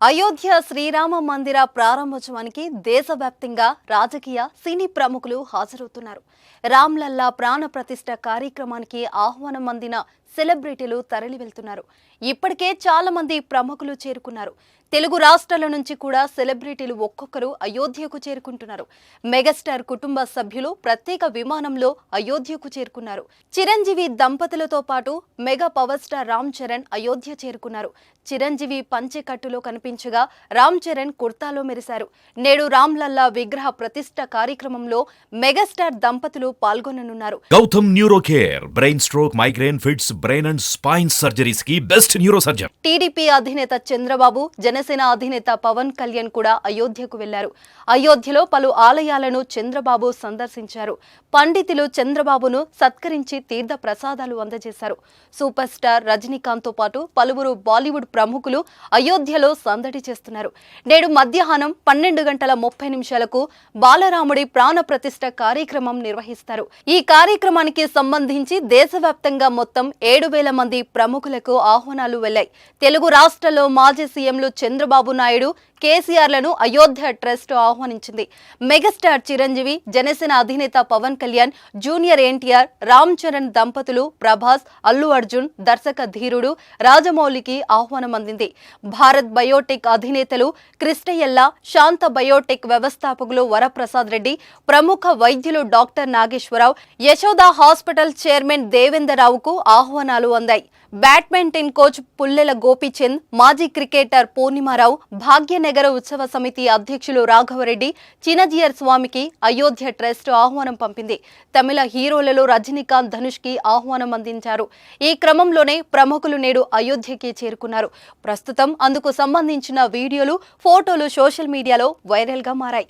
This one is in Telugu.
అయోధ్య శ్రీరామ మందిర ప్రారంభోత్సవానికి దేశవ్యాప్తంగా రాజకీయ సినీ ప్రముఖులు హాజరవుతున్నారు. రామ్లల్లా ప్రాణ ప్రతిష్ఠ కార్యక్రమానికి ఆహ్వానం అందిన సెలబ్రిటీలు తరలి వెళ్తున్నారు. ఇప్పటికే చాలా మంది ప్రముఖులు చేరుకున్నారు. తెలుగు రాష్ట్రాల నుంచి కూడా సెలబ్రిటీలు ఒక్కొక్కరు అయోధ్యకు చేరుకుంటున్నారు. మెగాస్టార్ కుటుంబ సభ్యులు ప్రత్యేక విమానంలో అయోధ్యకు చేరుకున్నారు. చిరంజీవి దంపతులతో పాటు mega power star Ram Charan Ayodhya చేరుకున్నారు. చిరంజీవి పంచెకట్టులో కనిపించగా రామ్ చరణ్ కుర్తాలో మెరిశారు. నేడు రామ్లల్లా విగ్రహ ప్రతిష్ఠ కార్యక్రమంలో మెగాస్టార్ దంపతులు పాల్గొననున్నారు. Gautam neuro care brain stroke, migraine, fits, brain and spine surgeries కి బెస్ట్ న్యూరో సర్జన్. టీడీపీ అధినేత చంద్రబాబు, జనసేన అధినేత పవన్ కళ్యాణ్ కూడా అయోధ్యకు వెళ్లారు. అయోధ్యలో పలు ఆలయాలను చంద్రబాబు సందర్శించారు. పండితులు చంద్రబాబును సత్కరించి తీర్థ ప్రసాదాలు అందజేశారు. సూపర్ స్టార్ రజనీకాంత్ తో పాటు పలువురు బాలీవుడ్ ప్రముఖులు అయోధ్యలో సందడి చేస్తున్నారు. నేడు మధ్యాహ్నం 12:30 బాలరాముడి ప్రాణ ప్రతిష్ఠ కార్యక్రమం నిర్వహిస్తారు. ఈ కార్యక్రమానికి సంబంధించి దేశవ్యాప్తంగా మొత్తం 7,000 మంది ప్రముఖులకు ఆహ్వానాలు వెళ్లాయి. తెలుగు రాష్ట్రాల్లో మాజీ సీఎంలు చంద్రబాబు నాయుడు, కేసీఆర్లను అయోధ్య ట్రస్ట్ ఆహ్వానించింది. మెగాస్టార్ చిరంజీవి, జనసేన అధినేత పవన్ కళ్యాణ్, జూనియర్ ఎన్టీఆర్, రామ్ చరణ్ దంపతులు, ప్రభాస్, అల్లు అర్జున్, దర్శక ధీరుడు రాజమౌళికి ఆహ్వానం అందింది. భారత్ బయోటెక్ అధినేతలు క్రిస్టయల్లా, శాంత బయోటెక్ వ్యవస్థాపకులు వరప్రసాద్ రెడ్డి, ప్రముఖ వైద్యులు doctor Nageswararao, Yashoda hospital chairman దేవేంద్రరావుకు ఆహ్వానాలు అందాయి. బ్యాడ్మింటన్ కోచ్ పుల్లెల గోపీచంద్, మాజీ క్రికెటర్ పూర్ణిమారావు, భాగ్యనగర ఉత్సవ సమితి అధ్యక్షులు రాఘవరెడ్డి, చినజియర్ స్వామికి అయోధ్య ట్రస్ట్ ఆహ్వానం పంపింది. తమిళ హీరోలలో రజనీకాంత్, ధనుష్ కి ఆహ్వానం అందించారు. ఈ క్రమంలోనే ప్రముఖులు నేడు అయోధ్యకి చేరుకున్నారు. ప్రస్తుతం అందుకు సంబంధించిన వీడియోలు, ఫోటోలు సోషల్ మీడియాలో వైరల్ గా మారాయి.